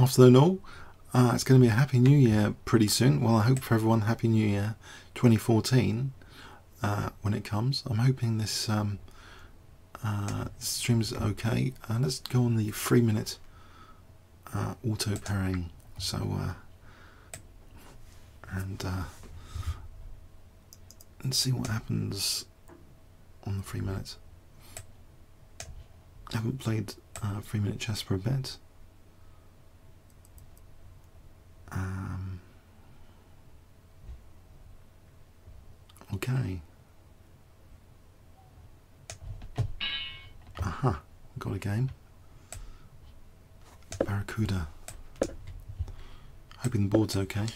afternoon all. It's going to be a Happy New Year pretty soon. Well, I hope for everyone Happy New Year 2014 when it comes. I'm hoping this stream's okay. Let's go on the 3-minute auto pairing. So let's see what happens on the 3 minutes. I haven't played 3-minute chess for a bit. Okay. Aha, got a game. Barracuda. Hoping the board's okay.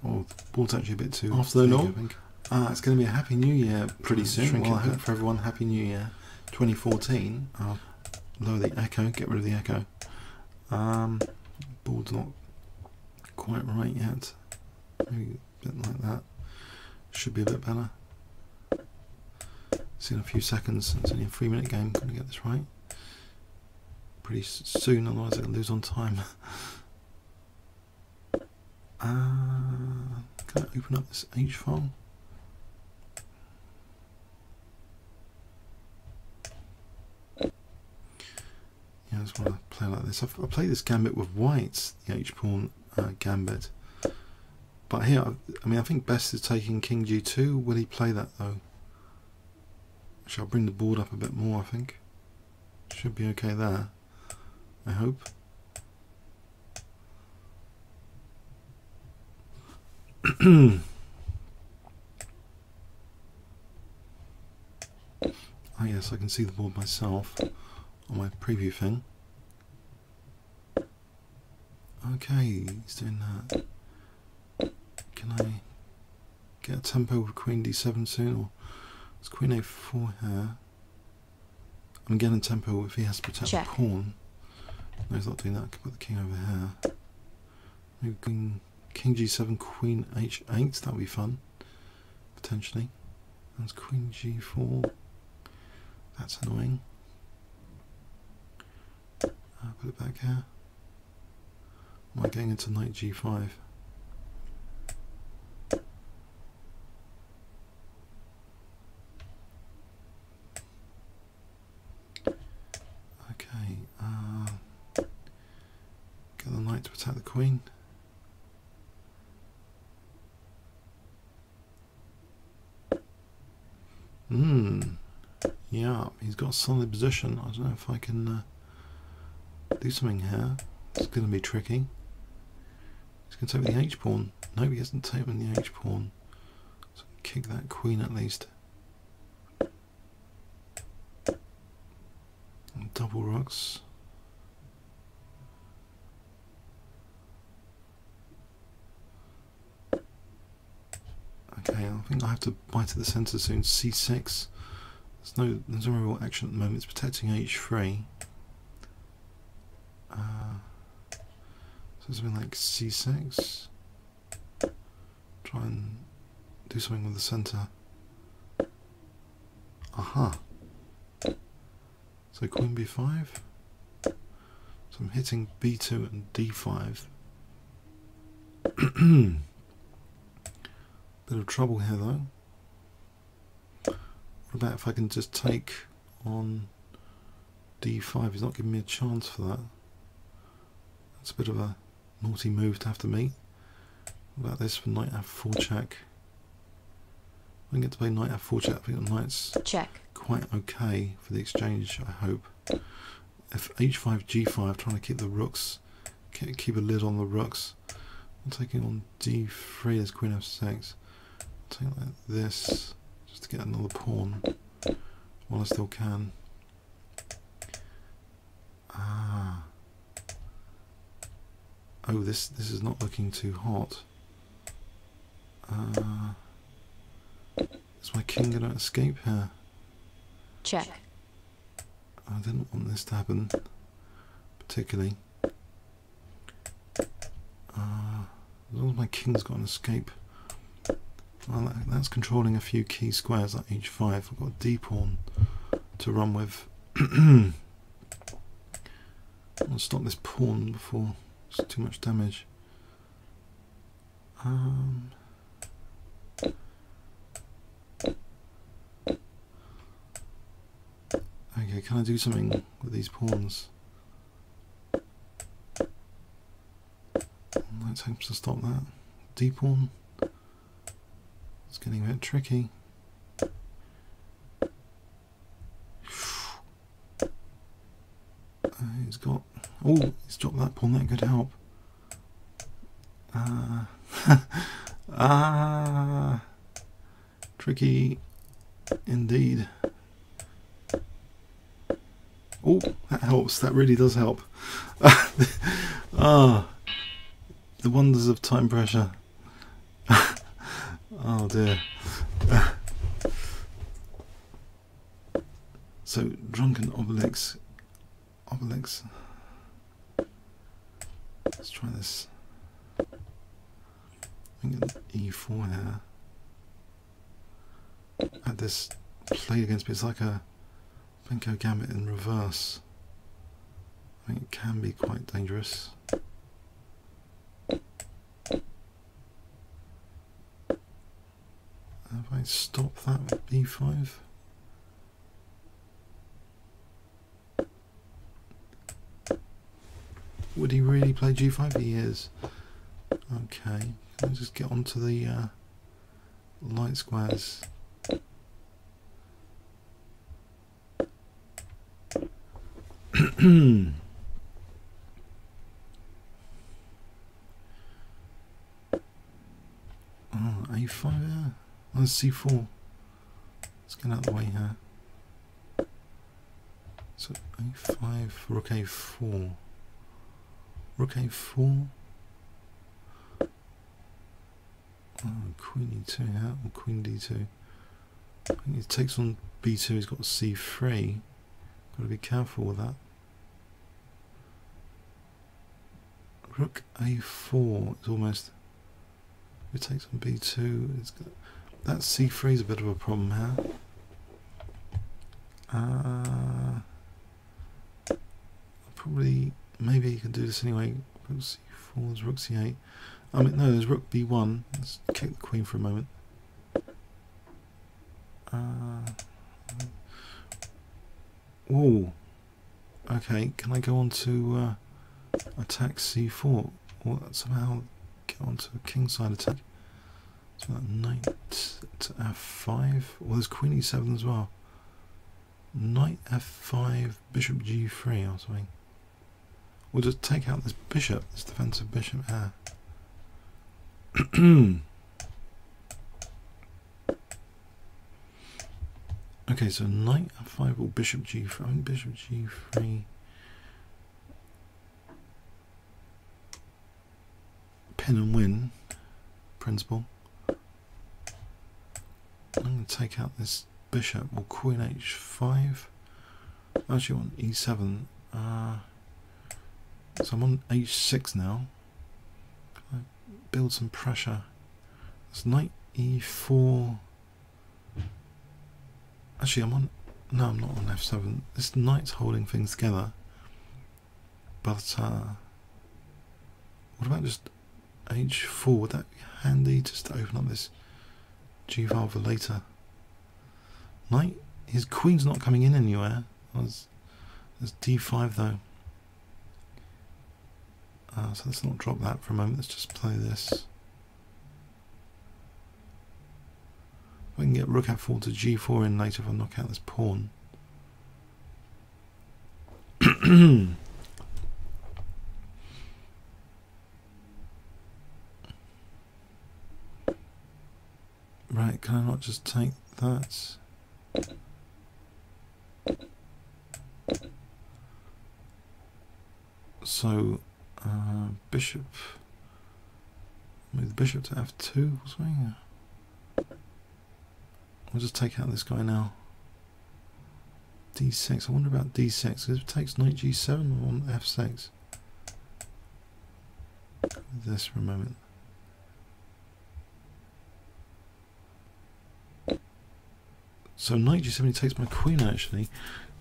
Oh, the board's actually a bit too afternoon all. I think. It's going to be a Happy New Year pretty soon. Well, I hope for everyone Happy New Year 2014. I'll lower the echo, get rid of the echo. Board's not quite right yet. Maybe a bit like that. Should be a bit better. See in a few seconds. It's only a 3-minute game. Got to get this right pretty soon, otherwise I'm going to lose on time. Can I open up this H file? Yeah, I just want to play like this. I've played this gambit with whites, the H pawn gambit. But here, I mean, I think best is taking King G2. Will he play that though? Shall I bring the board up a bit more? I think should be okay there. I hope. Oh yes, I can see the board myself on my preview thing. Okay, he's doing that. Can I get a tempo with Queen D7 soon, or is Queen A4 here? I'm getting tempo if he has to protect the pawn. No, he's not doing that. I can put the king over here. Maybe King G7, Queen H8. That would be fun, potentially. That's Queen G4. That's annoying. Put it back here. Am I getting into Knight G5? Okay. Get the knight to attack the queen. Yeah, he's got a solid position. I don't know if I can do something here. It's going to be tricky. He's going to take the H pawn. No, he hasn't taken the H pawn. So kick that queen at least. And double rooks. Okay, I think I have to bite at the centre soon. C6. There's no real action at the moment. It's protecting H3. So something like C6. Try and do something with the centre. Aha. So Queen B5. So I'm hitting B2 and D5. Bit of trouble here though. What about if I can just take on D5? He's not giving me a chance for that. That's a bit of a naughty move to have to meet. What about this for Knight F4 check? I can get to play Knight F4 check. I think the Knight's quite okay for the exchange, I hope. If H5, G5, trying to keep the rooks, keep a lid on the rooks. I'm taking on D3 as Queen F6. Take like this. Just to get another pawn while I still can. Oh, this is not looking too hot. Is my king going to escape here? Check. I didn't want this to happen particularly. As long as my king's got an escape. Well, that's controlling a few key squares like H5. I've got a D pawn to run with. I'll stop this pawn before It's too much damage. Okay, can I do something with these pawns? Let's hope to stop that. D-pawn. It's getting a bit tricky. He's got... Oh, he's dropped that pawn. That could help. Tricky indeed. Oh, that helps. That really does help. The wonders of time pressure. Oh dear. So, drunken Obelix. Let's try this. I think E4 here. Had this played against me. It's like a Benko Gambit in reverse. I think it can be quite dangerous. If I stop that with B5. Would he really play G5? He is. Okay, let's just get onto the light squares. A5 there. Let's C4. Let's get out of the way here. So A5, Rook A4. Rook A4. Queen E2 here, or Queen D2. I think he takes on B2, he's got C3. Got to be careful with that. Rook A4 is almost... It takes on B2. It's got, that C3 is a bit of a problem here. Probably, maybe you can do this anyway. Rook C4, there's Rook C8. I mean, no, there's Rook B1. Let's kick the Queen for a moment. Whoa. Okay, can I go on to attack C4? Or somehow get onto a kingside attack? So that knight to F5. Well, there's Queen E7 as well. Knight F5, Bishop G3 or something. We'll just take out this bishop, this defensive bishop here. Okay, so knight F5 or Bishop G3. I think Bishop G3. Pin and win principle. I'm going to take out this bishop or Queen H5. Actually, on E7. So I'm on H6 now. Can I build some pressure? It's knight E4. Actually, I'm on. No, I'm not on F7. This knight's holding things together. But what about just H4? Would that be handy just to open up this G file for later? Knight. His queen's not coming in anywhere. There's D5 though. So let's not drop that for a moment. Let's just play this. If I can get Rook F4 to G4 in later if I knock out this pawn. Right, can I not just take that? So, bishop, move the bishop to F2 or something. We'll just take out this guy now. D6, I wonder about D6, because if it takes knight G7 on F6. This for a moment. So knight G7, he takes my queen actually.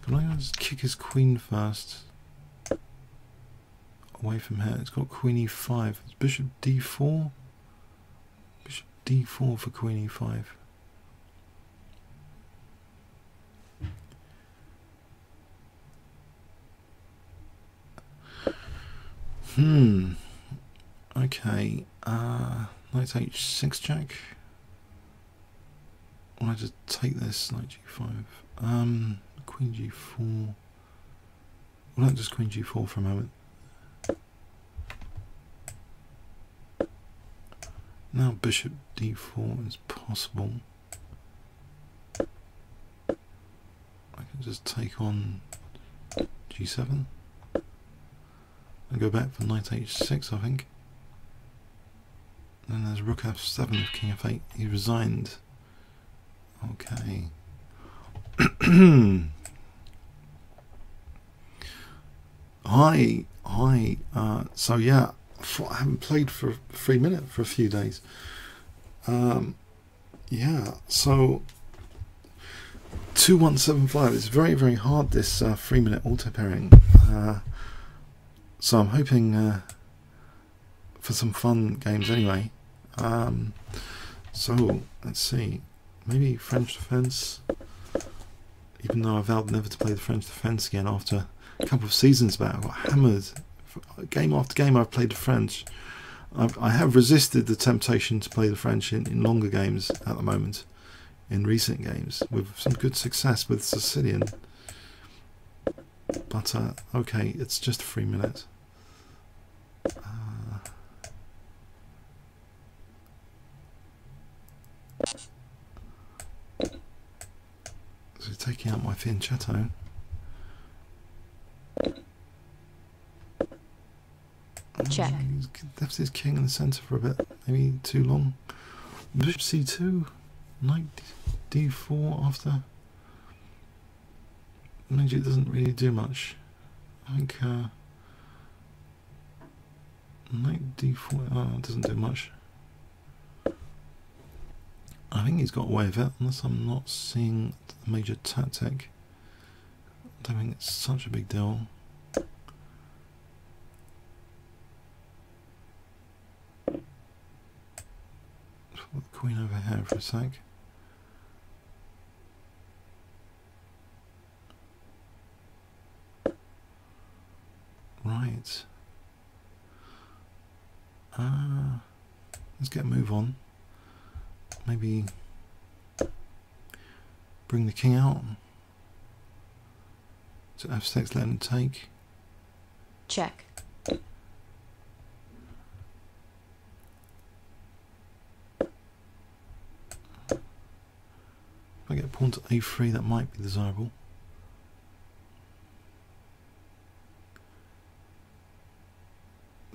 Can I just kick his queen first? away from here. It's got queen e5. It's bishop d4. Bishop d4 for queen e5. Okay. Knight h6 check. Or I just take this, knight g5. Queen g4. Well, not just queen g4 for a moment. Now bishop d4 is possible. I can just take on g7 and go back for knight h6, I think. And then there's rook f7 with king f8. He resigned. Okay. Hi. So yeah, I haven't played for 3 minutes for a few days. Yeah, so 2175. It's very, very hard, this 3-minute auto pairing. So I'm hoping for some fun games anyway. So let's see. Maybe French defense. Even though I vowed never to play the French defense again after a couple of seasons back, I got hammered. Game after game I've played the French. I have resisted the temptation to play the French in longer games at the moment, in recent games, with some good success with Sicilian. But okay, it's just 3 minutes. So taking out my fianchetto. Check. Left his king in the centre for a bit, maybe too long. Bishop c2, knight d4 after. Maybe it doesn't really do much. I think knight d4 it doesn't do much. I think he's got away with it, unless I'm not seeing a major tactic. I don't think it's such a big deal. Put the queen over here for a sec. Right. Let's get a move on. Maybe bring the king out to f6, let him take. Check. If I get pawn to a3, that might be desirable.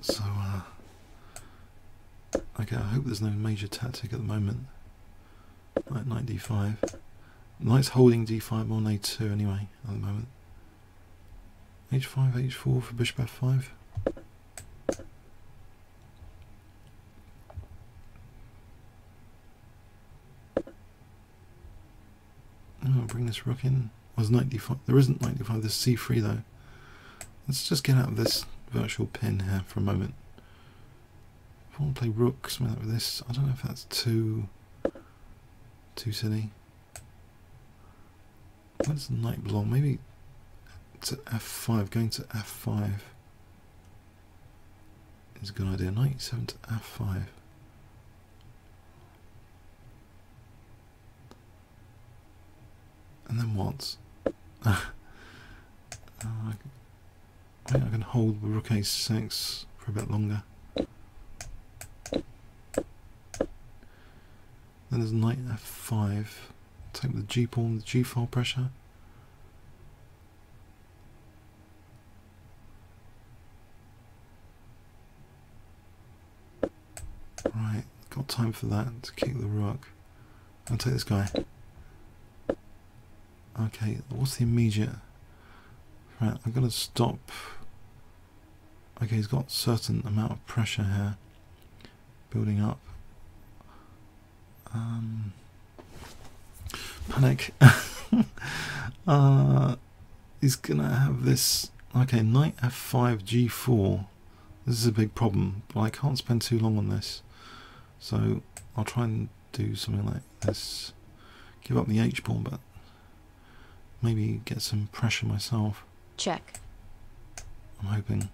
So okay, I hope there's no major tactic at the moment. Like knight d5. Knight's holding d5 on a2 anyway at the moment. h5, h4 for bishop f5. I'll bring this rook in. There's knight d5. There isn't knight d5. There's c3 though. Let's just get out of this virtual pin here for a moment. If I want to play rook, something like this. I don't know if that's too silly. Where does the knight belong? Maybe to f5. Going to f5 is a good idea. Knight e7 to f5. And then what? I think I can hold the rook a6 for a bit longer. Then there's knight f5. Take the g pawn, the g file pressure. Right, got time for that to kick the rook. I'll take this guy. Okay, what's the immediate? Right, I'm gonna stop. Okay, he's got a certain amount of pressure here building up. Panic. He's gonna have this. Okay, knight f5 g4. This is a big problem, but I can't spend too long on this. So I'll try and do something like this. Give up the H-pawn, but maybe get some pressure myself. Check. I'm hoping.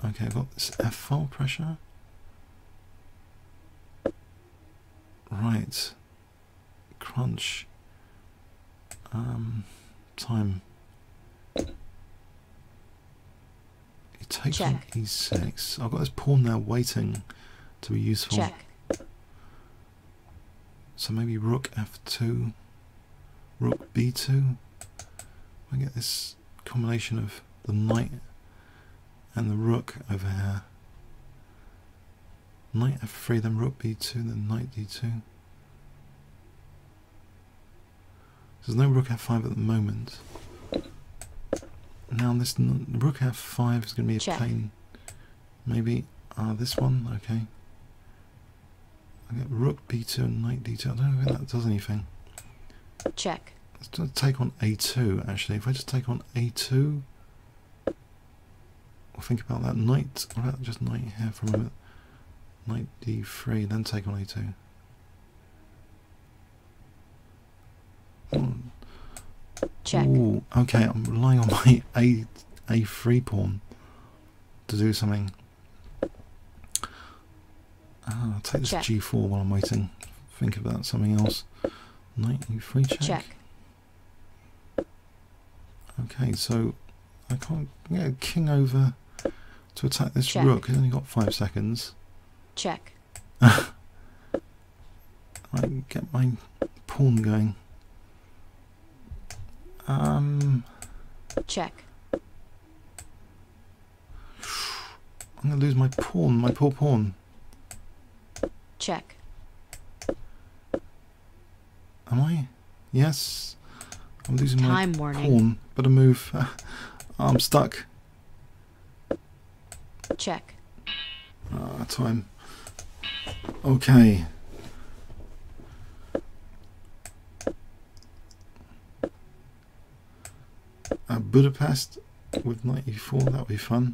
Okay, I've got this F-file pressure. Right. Crunch. Time. He takes on E6. I've got this pawn there waiting to be useful. Check. So maybe rook F2, rook B2. I get this combination of the knight and the rook over here. Knight F3, then rook B2, then knight D2. There's no rook F5 at the moment. Now this rook F5 is going to be a pain. Maybe this one, okay. I get rook B2 and knight D2. I don't know if that does anything. Check. Let's just take on A2 actually. If I just take on A2, I'll think about that knight. What about just knight here for a moment? Knight D3, then take on A2. Check. Ooh, okay, I'm relying on my A3 pawn to do something. I'll take this G4 while I'm waiting. Think about something else. Knight E3 check. Check. Okay, so I can't get a king over to attack this check. rook. He's only got 5 seconds. Check. I can get my pawn going. Check. I'm going to lose my pawn, my poor pawn. Check. Am I? Yes. I'm losing my warning. Pawn. Better move. I'm stuck. Check. Time. Okay. Budapest with knight e4, that would be fun.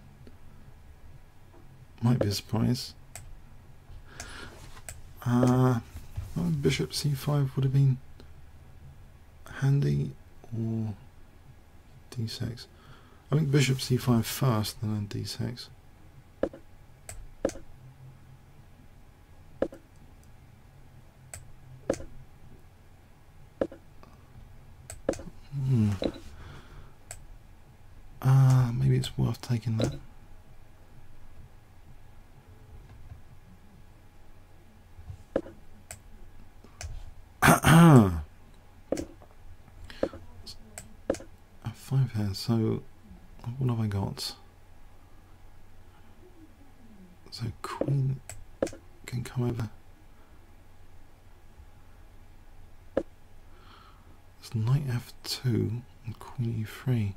Might be a surprise. Bishop c5 would have been handy, or d6. I think bishop c5 first, and then d6. Maybe it's worth taking that. F5 here, so what have I got? So queen can come over. It's knight f2 and queen e3.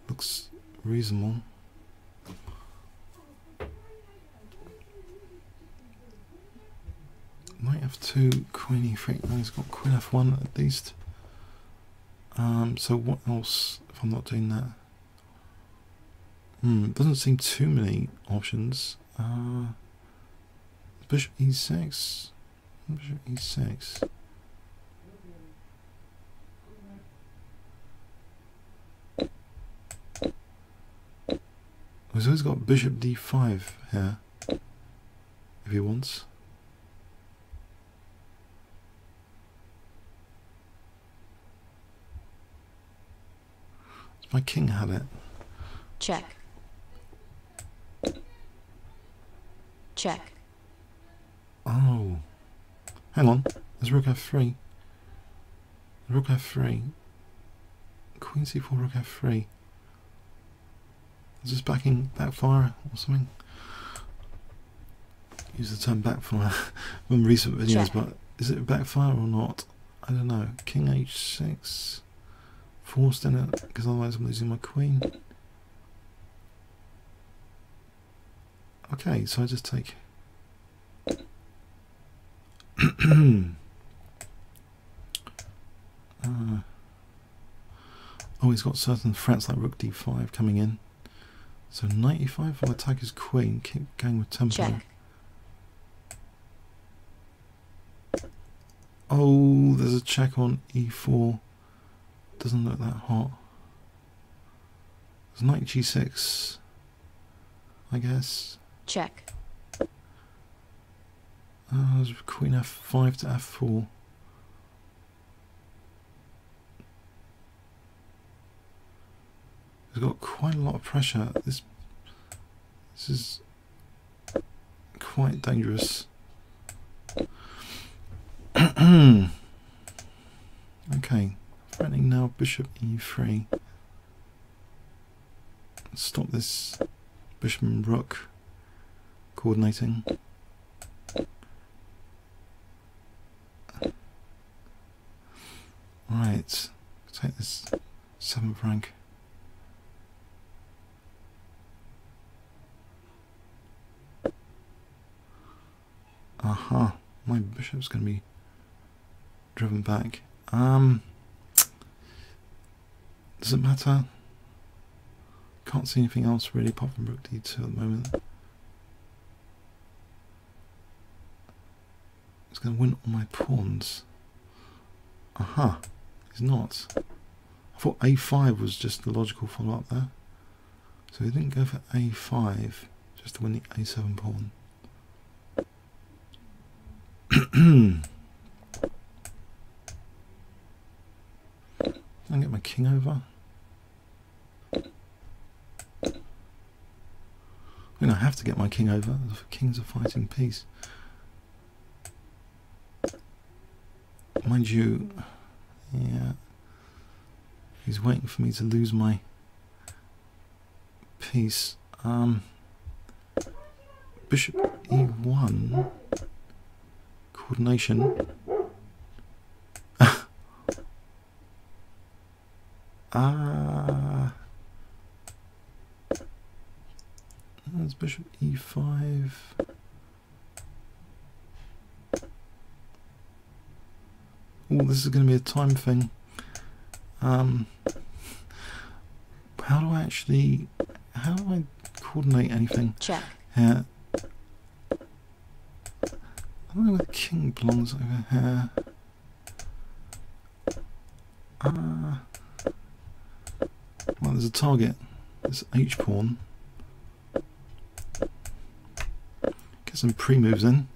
Looks reasonable. Knight f2, queen e3. No, he's got queen f1 at least. So what else if I'm not doing that? Doesn't seem too many options. Bishop e6. Bishop e6. He's always got bishop d5 here, if he wants. My king had it. Check. Check. Oh. Hang on. There's rook f3. Rook f3. Queen c4, rook f3. Is this backfire or something? Use the term backfire from recent videos, check. But is it backfire or not? I don't know. King h6. Forced in it, because otherwise I'm losing my queen. Okay, so I just take. Oh, he's got certain threats like rook d5 coming in. So 95 will attack his queen, keep going with tempo. Check. Oh, there's a check on e4. Doesn't look that hot. There's knight g6, I guess. Check. There's queen f5 to f4. He's got quite a lot of pressure. This is quite dangerous. Okay, threatening now bishop e3. Stop this bishop and rook coordinating. Right, take this 7th rank. Aha, my bishop's going to be driven back. Does it matter? Can't see anything else really apart from rook d2 at the moment. It's going to win all my pawns. Aha, he's not. I thought a5 was just the logical follow-up there. So he didn't go for a5 just to win the a7 pawn. I'll get my king over. I mean, I have to get my king over. The king's a fighting piece. Mind you, yeah, he's waiting for me to lose my piece. Bishop e1. Coordination. That's bishop e5. Oh, this is going to be a time thing. How do I coordinate anything? Check. Here. I don't know where the king belongs over here. Well, there's a target. This h pawn. Get some pre-moves in.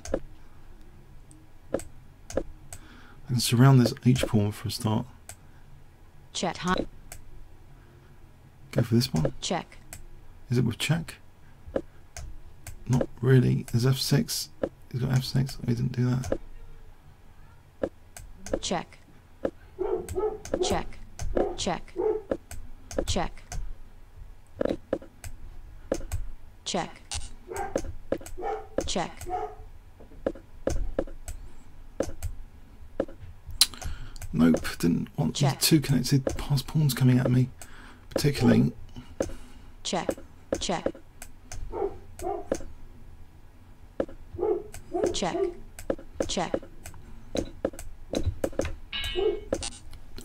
I can surround this h pawn for a start. Check. Go for this one. Check. Is it with check? Not really. There's f6. He's got f6. Oh, he didn't do that. Check. Check. Check. Check. Check. Check. Nope, didn't want these two connected passed pawns coming at me, particularly. Check. Check. Check. Check.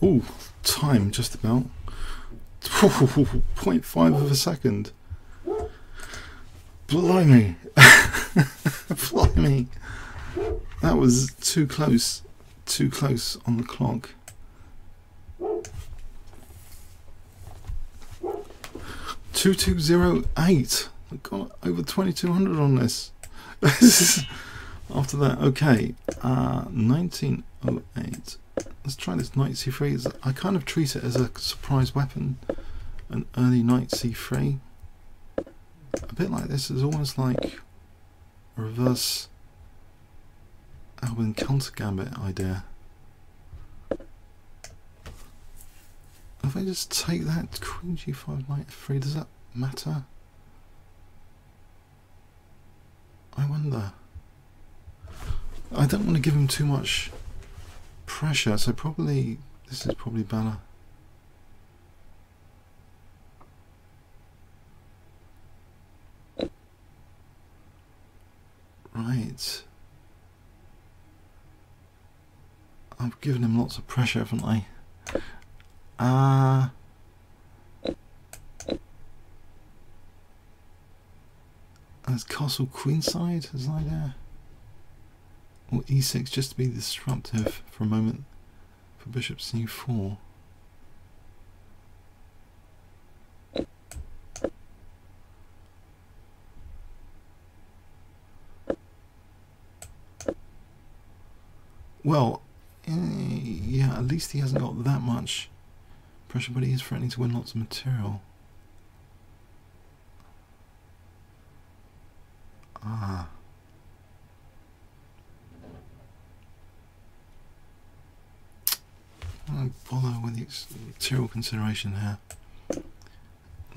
Oh, time just about. 0.5 of a second. Blimey. Blimey. That was too close. Too close on the clock. $2208. I got over 2200 on this. After that, okay. 1908. Let's try this knight c3. I kind of treat it as a surprise weapon. An early knight c3. A bit like this is almost like a reverse Albin counter gambit idea. If I just take that queen g5 knight f3, does that matter? I wonder. I don't want to give him too much pressure, so probably this is probably better. Right. I've given him lots of pressure, haven't I? That's castle queenside as an idea. Or e6 just to be disruptive for a moment for bishop c4. Well, yeah, at least he hasn't got that much pressure, but he is threatening to win lots of material. Ah. I don't bother with the material consideration here.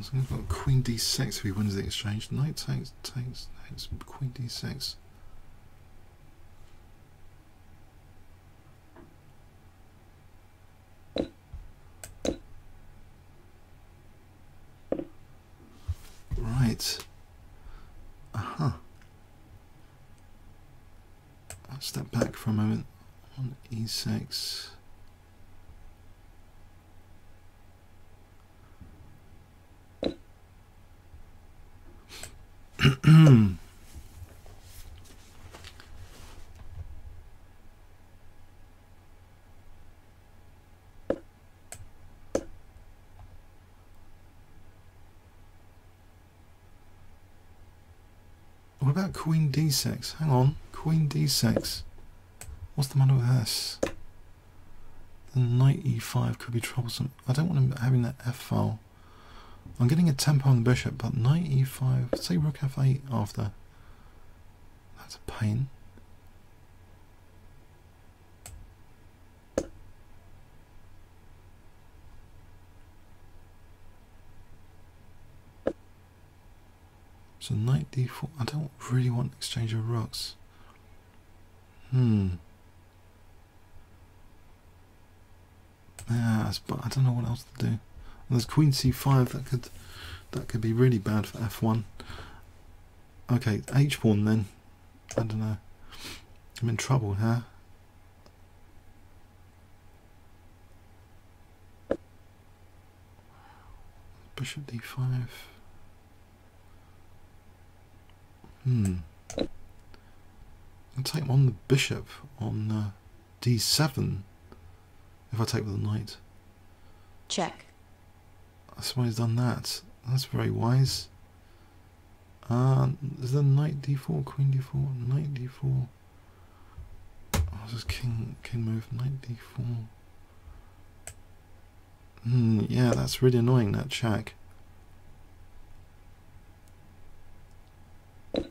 So we've got queen d6 if he wins the exchange. Knight takes, queen d6. Right. Aha. I'll step back for a moment on e6. What about queen d6? Hang on, queen d6. What's the matter with this? The knight e5 could be troublesome. I don't want him having that f file. I'm getting a tempo on the bishop, but knight e5, say rook f8 after. That's a pain. So knight d4, I don't really want exchange of rooks. Yeah, but I don't know what else to do. There's queen c5, that could be really bad for f1. Okay, h pawn then. I don't know. I'm in trouble here. Bishop d5. I'll take on the bishop on d7 if I take with the knight. Check. That's why he's done that. That's very wise. Is there knight d4, queen d4, knight d4? Oh, this is king move, knight d4. Yeah, that's really annoying, that check. But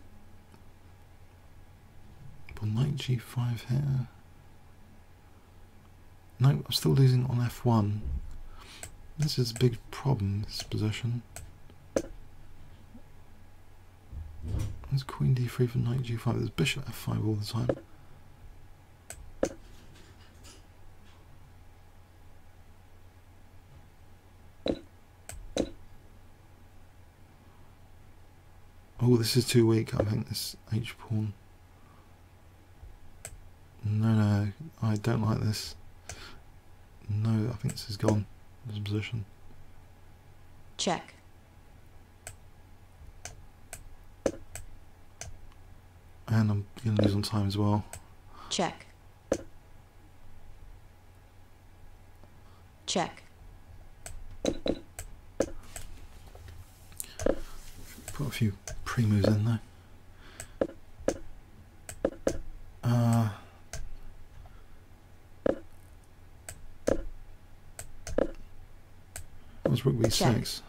knight g5 here. No, I'm still losing on f1. This is a big problem, this position. There's queen d3 for knight g5. There's bishop f5 all the time. Oh, this is too weak. I think this h pawn. No, I don't like this. No, I think this is gone. This position. Check. And I'm going to lose on time as well. Check. Check. Put a few pre-moves in there. That was rook b6.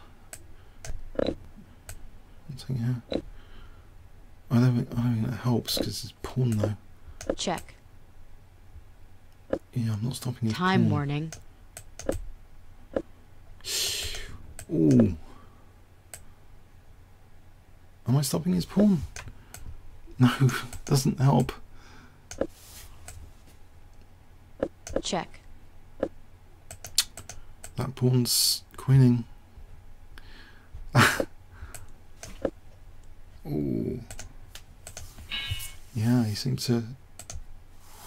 Here. I don't think that helps because it's pawn though. Check. Yeah, I'm not stopping his Time pawn. warning. Ooh. Am I stopping his pawn? No, doesn't help. Check. That pawn's queening. Ooh. Yeah, he seemed to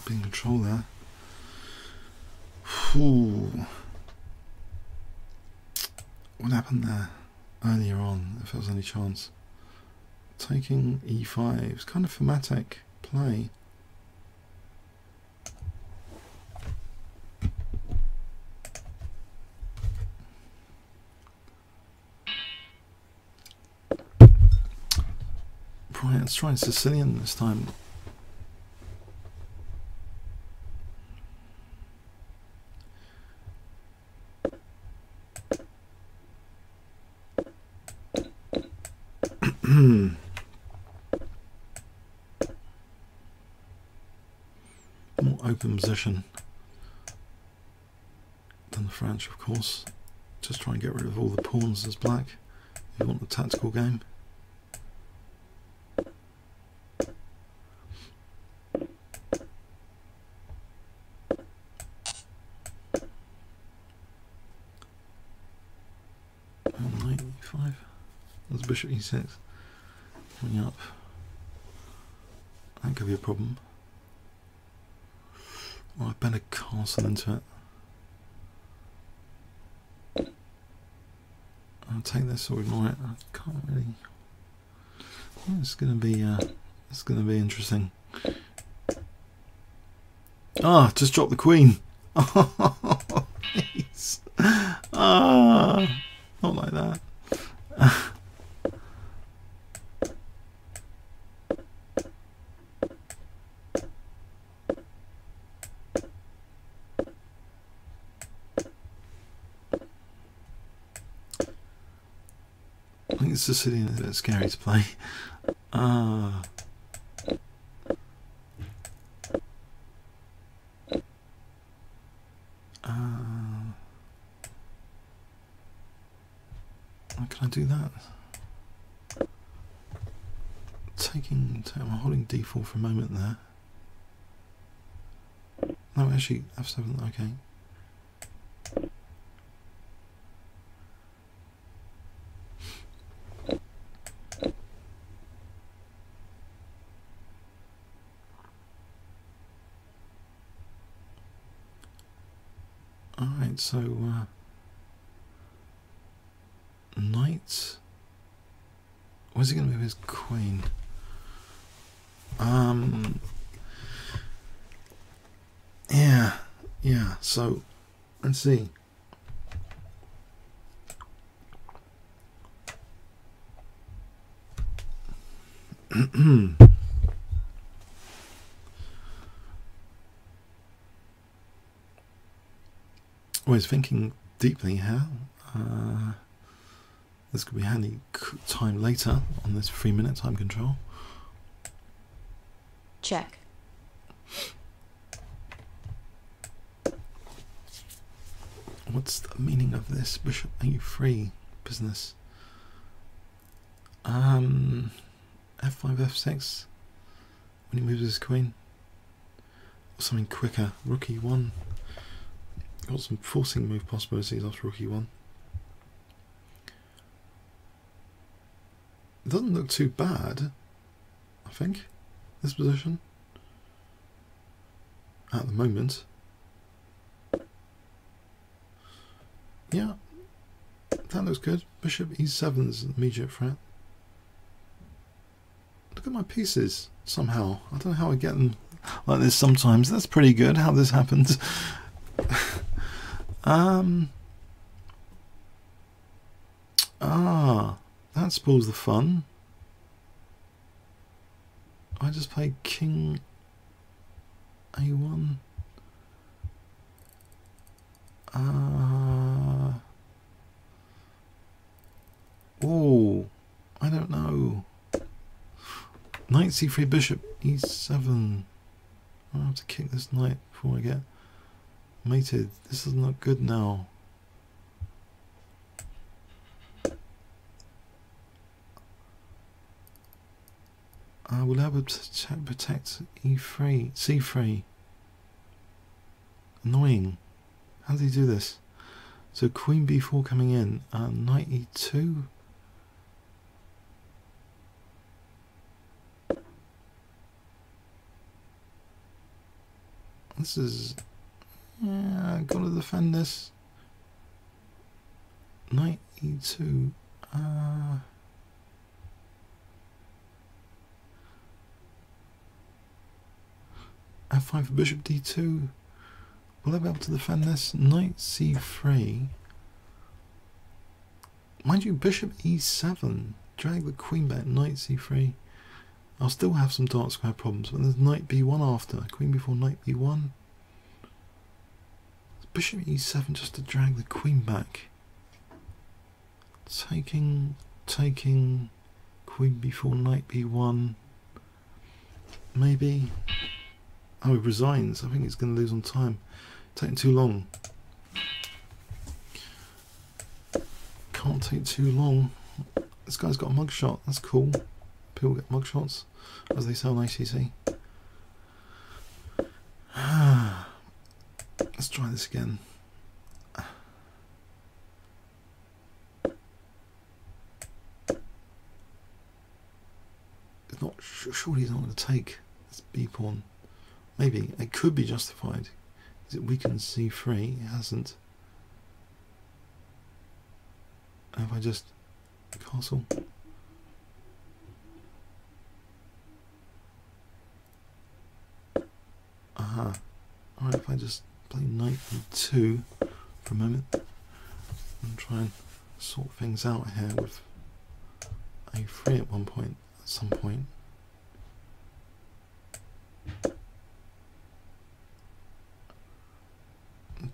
be in control there. Ooh. What happened there earlier on, if there was any chance? taking e5. It's kind of thematic play. Right, let's try Sicilian this time. More open position than the French, of course. Just try and get rid of all the pawns as black if you want the tactical game. Knight e5. There's bishop e6 coming up. That could be a problem. Well, I better castle into it. I'll take this or ignore it. I can't really. It's gonna be interesting. Ah, just drop the queen. Oh, please. Ah, not like that. I think it's Sicilian is a bit scary to play. Ah. How can I do that? I'm holding d4 for a moment there. No, actually, f7, okay. Alright, so knight. Where's he going to move his queen? Yeah, so let's see. I was thinking deeply how this could be handy time later on this 3-minute time control. Check. What's the meaning of this bishop a3 business? F5, f6 when he moves his queen. Or something quicker. Rook e1. Got some forcing move possibilities after rook e1. It doesn't look too bad, I think, this position at the moment. Yeah, that looks good. Bishop e7 is an immediate threat. Look at my pieces somehow. I don't know how I get them like this sometimes. That's pretty good how this happens. That spoils the fun. I just played king a1. Oh, I don't know. Knight c3, bishop e7. I'll have to kick this knight before I get mated. This doesn't look good now. I will have to protect e3, c3. Annoying. How did he do this? So queen b4 coming in, knight e2. This is, yeah, I've got to defend this. Knight e2. f5 for bishop d2. Will I be able to defend this? Knight c3. Mind you, bishop e7. Drag the queen back, knight c3. I'll still have some dark square problems, but there's knight b1 after. Queen before knight b1. Bishop e7 just to drag the queen back. Taking, queen before knight b1. Maybe. Oh, he resigns. I think he's going to lose on time. Taking too long. Can't take too long. This guy's got a mugshot. That's cool. People get mugshots, as they say on ICC. Let's try this again. It's not. Surely he's not going to take this b pawn. Maybe it could be justified. Is it weakens c3? It hasn't. If I just castle. Aha. Alright, if I just play knight e2 for a moment and try and sort things out here with a3 at one point, at some point.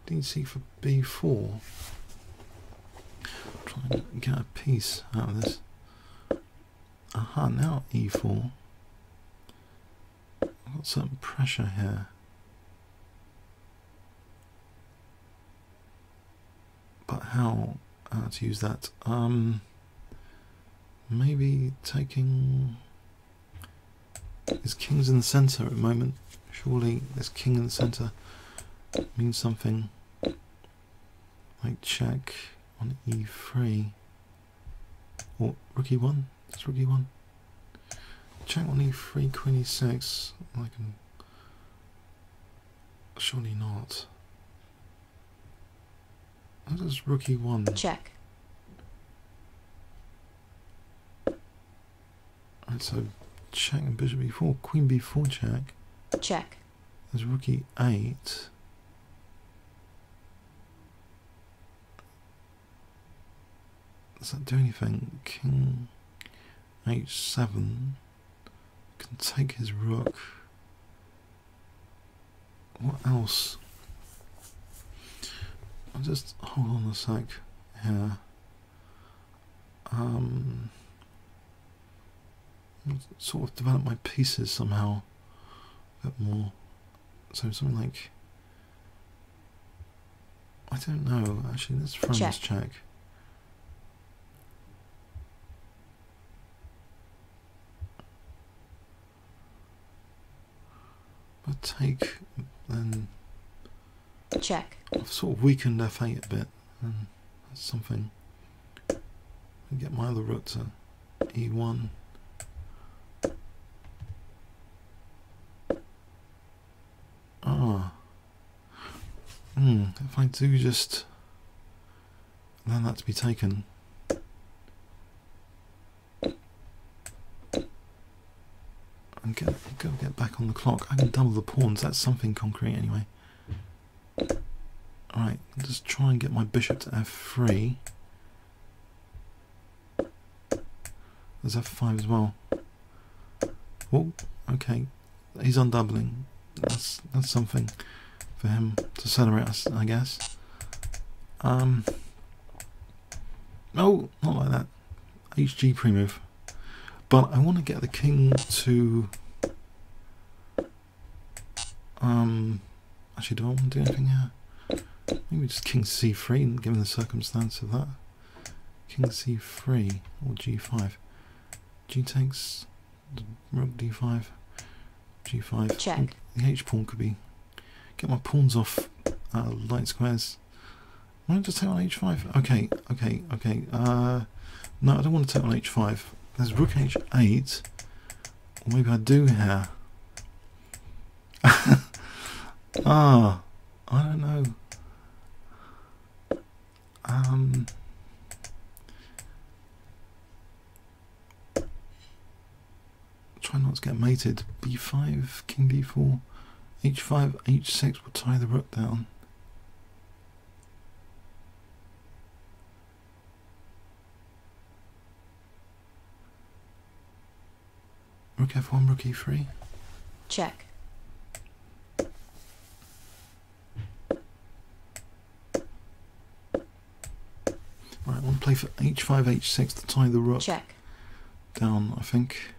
DC for b4. Try and get a piece out of this. Aha, now e4. I've got certain pressure here. But how to use that? Maybe taking his king's in the centre at the moment. Surely this king in the centre means something. Like check on e3 or rook e1. It's rook e1. Check on e3, queen e6. I can. Surely not. How does rook e1? Check. Right, so check and bishop e4, queen b4 check. Check. There's rook e8. Does that do anything? King h7 can take his rook. What else? I'll just hold on a sec here. Sort of develop my pieces somehow a bit more. So something like, I don't know. Actually, let's throw this check. But take then. Check. I've sort of weakened f8 a bit, and that's something. I get my other rook to e1. If I do just allow that to be taken. And get back on the clock. I can double the pawns, that's something concrete anyway. Alright, just try and get my bishop to f3. There's f5 as well. Oh, okay. He's undoubling. That's something for him to celebrate us, I guess. No, not like that. HG pre-move. But I want to get the king to actually, do I want to do anything here? Maybe just king c3, given the circumstance of that. King c3 or g5. G takes rook d5. g5. Check. The h pawn could be. Get my pawns off light squares. Why don't I just take on h5? Okay. No, I don't want to take on h5. There's rook h8. Or maybe I do here. I don't know. Try not to get mated. b5, king b4, h5, h6 will tie the rook down. Rook f1, rook e3. Check. Right, I want to play for h5, h6 to tie the rook Check. down, I think.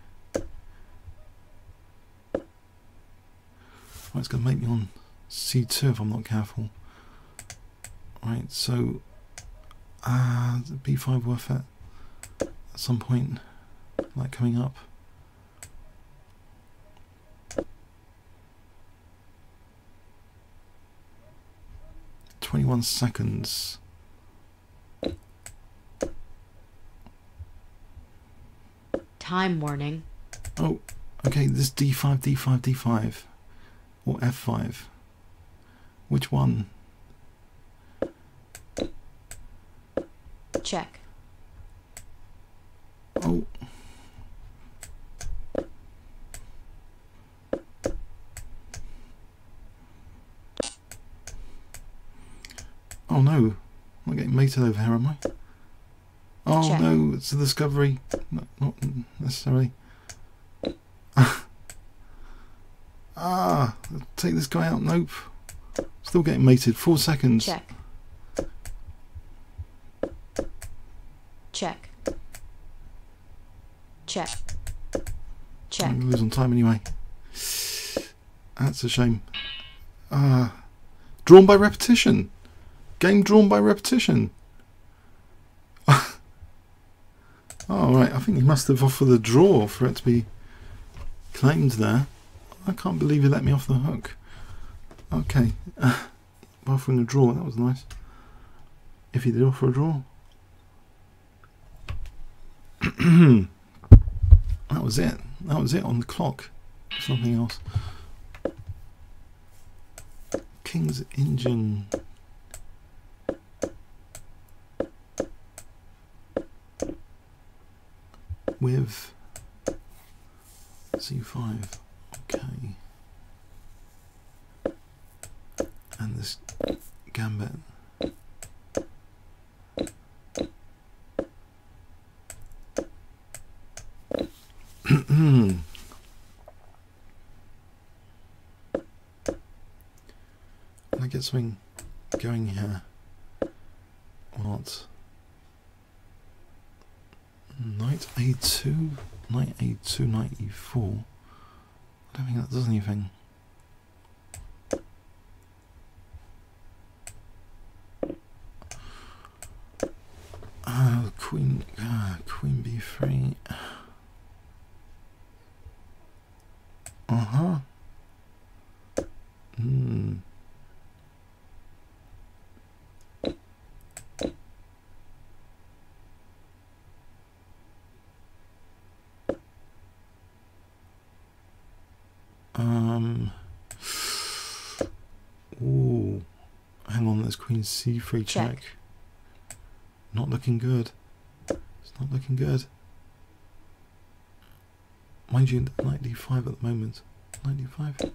Right, it's going to make me on c2 if I'm not careful. Right, so b5 worth it at some point, like coming up. $21. Time warning. Oh, okay, this d5, d5, d5, or f5. Which one? Check. Oh. Oh no, I'm getting mated over here, am I? Oh Check. no, it's a discovery. No, not necessarily. Take this guy out. Nope. Still getting mated. 4 seconds. Check. Check. Check. Check. I'm gonna lose on time anyway. That's a shame. Drawn by repetition. Game drawn by repetition. Oh, right, I think he must have offered a draw for it to be claimed there. I can't believe he let me off the hook. Okay, offering a draw, that was nice. If he did offer a draw. That was it. That was it on the clock. There's nothing else. King's Engine. With c5, okay, and this gambit. Can I get something going here or not? Knight a2, knight a2, knight e4. I don't think that does anything. Queen b3. Ooh, hang on, there's queen c3 check. Not looking good. It's not looking good. Mind you, knight d5 at the moment. Knight d5.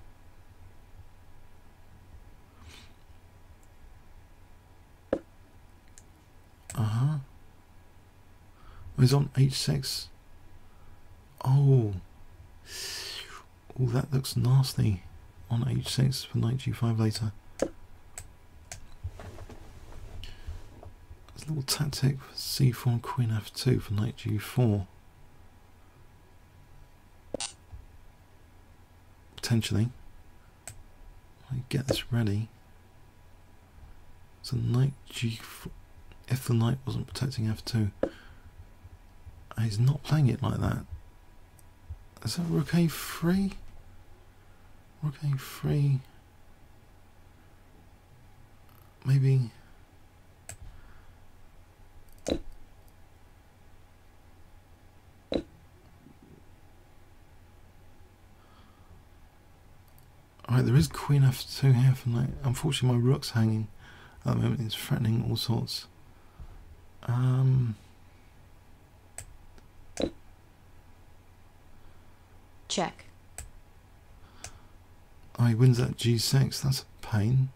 Oh, he's on h6. Oh, that looks nasty on h6 for knight g5 later. There's a little tactic for c4 queen f2 for knight g4. Potentially. I get this ready. So knight g4, if the knight wasn't protecting f2. He's not playing it like that. Is that rook a3? Rook a3. Maybe. Alright, there is queen f2 here for knight. Unfortunately, my rook's hanging at the moment. It's threatening all sorts. Check. Oh, he wins at g6. That's a pain.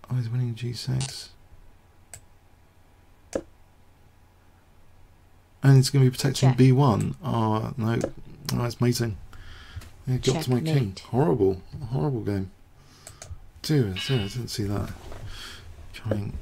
Oh, he's winning g6. And it's going to be protecting Check. b1. Oh, no. Oh, it's mating. Yeah, got to my king. Checkmate. Horrible. Horrible game. Dear, I didn't see that. Trying.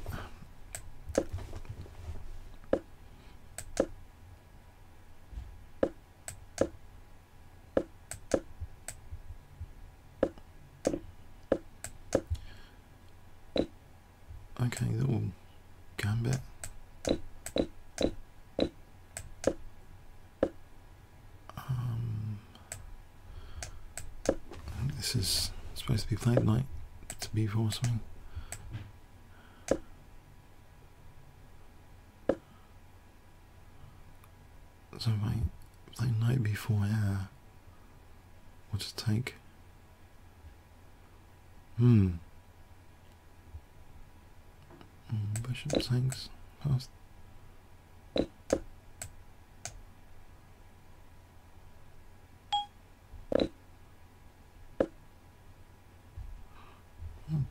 Okay, little gambit. I think this is supposed to be played knight to b4 or something. So if I play knight b4 here, we'll just take. Bishop takes first.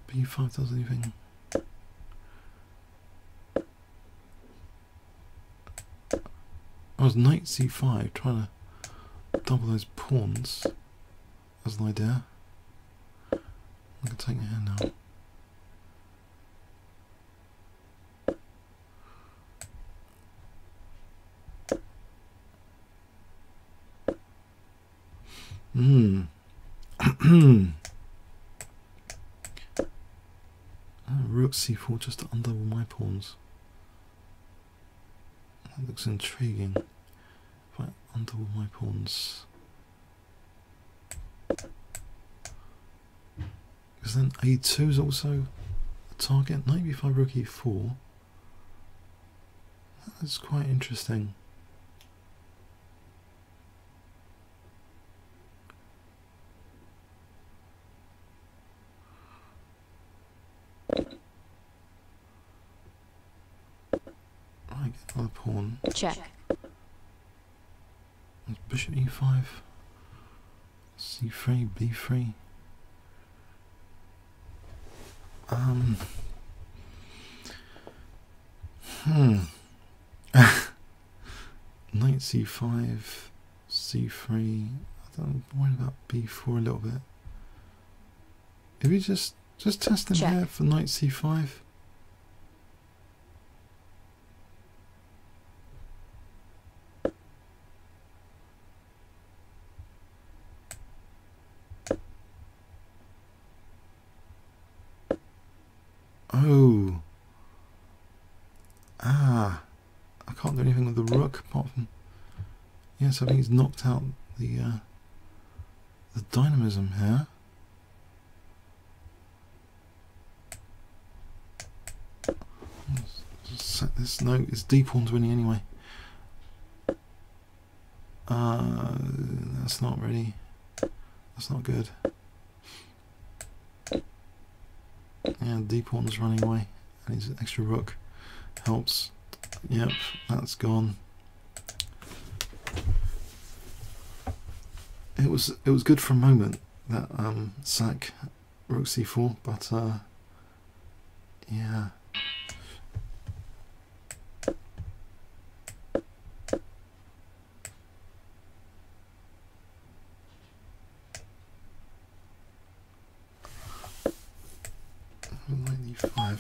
b5 does anything. I was knight c5 trying to double those pawns as an idea. I'm going to take it here now. Rook c4 just to undouble my pawns. That looks intriguing. If I undouble my pawns. Because then a2 is also a target. Knight b5, rook e4. That's quite interesting. Right, get another pawn. Check. There's bishop e5, c3, b3. Knight c5, c3. I'm worried about b4 a little bit. If you just test him Check. here for knight c5. Oh. Ah. I can't do anything with the rook apart from... Yes, I think he's knocked out the dynamism here. Let's set this. No, it's d pawn's winning anyway. That's not really... That's not good. Yeah, d pawn's running away, and his extra rook helps. Yep, that's gone. It was good for a moment, that sack rook c4, but yeah. Knight e5.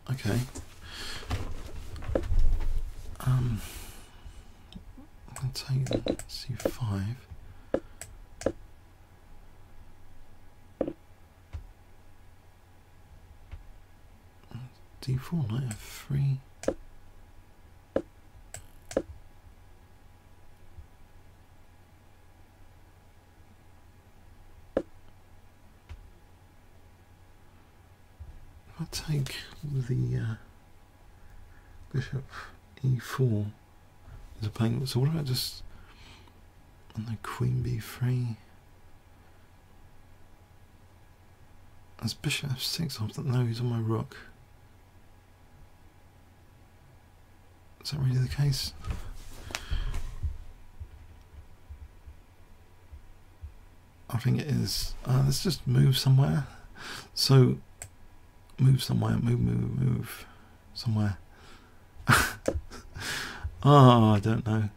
Okay. I'll take c5. d4, knight f3. take the bishop e4 is a pain. So what about just on the queen b3? As bishop f6 after, no, he's on my rook. Is that really the case? I think it is. Let's just move somewhere. So, move somewhere, move somewhere. Oh, I don't know.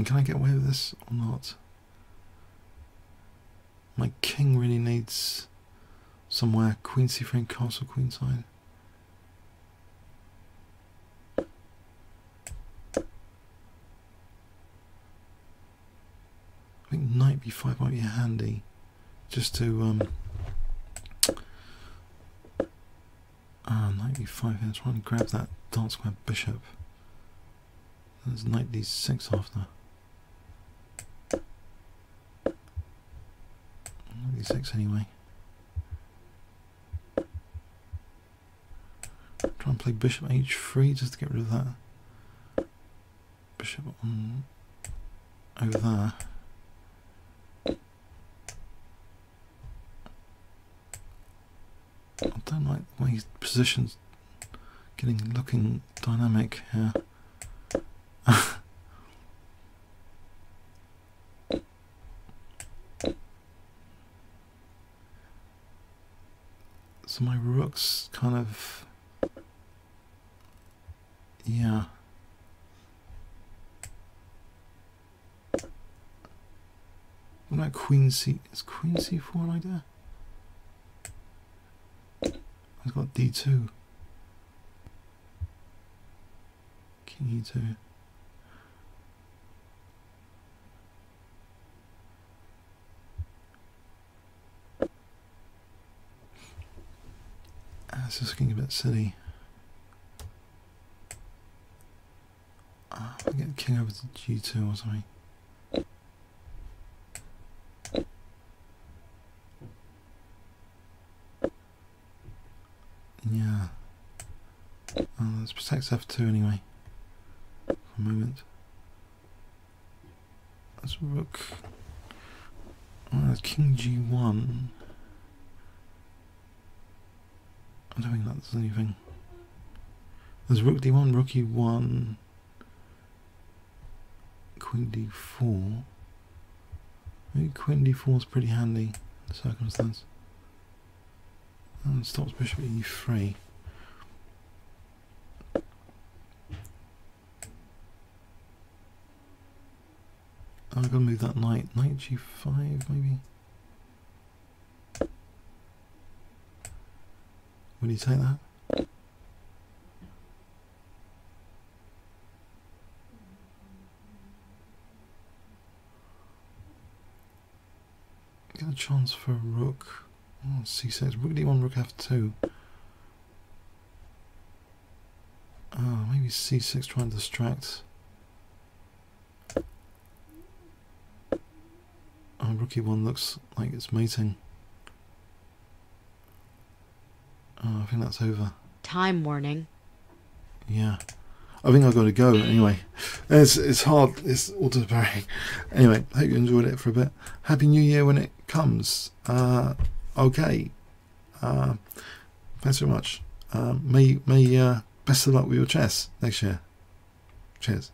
Can I get away with this or not? My king really needs somewhere. Queen c3, castle queenside. I think knight b5 might be handy, just to knight b5 here, try and grab that dark square bishop. There's knight d6 after. Knight d6 anyway. Try and play bishop h3 just to get rid of that. Bishop on over there. I don't like the way his position's looking dynamic here. So my rook's kind of, yeah. What about queen c? Is queen c4 an idea? I've got d2. King e2. This is looking a bit silly. I'll get king over to g2 or something. Yeah. Let's protect f2 anyway. For a moment. Let's rook. King g1. I don't think that's anything. There's rook d1, rook e1, queen d4. Maybe queen d4 is pretty handy in the circumstance. And stops bishop e3. I'm going to move that knight. Knight g5 maybe. Will you take that? Get a chance for a rook. Oh, c6. Rook d1, rook f2. Oh, maybe c6 trying to distract. Oh, rook e1 looks like it's mating. Oh, I think that's over. Time warning. Yeah. I think I've got to go anyway. It's hard. It's autopairing. Anyway, hope you enjoyed it for a bit. Happy New Year when it comes. Okay. Thanks very much. May best of luck with your chess next year. Cheers.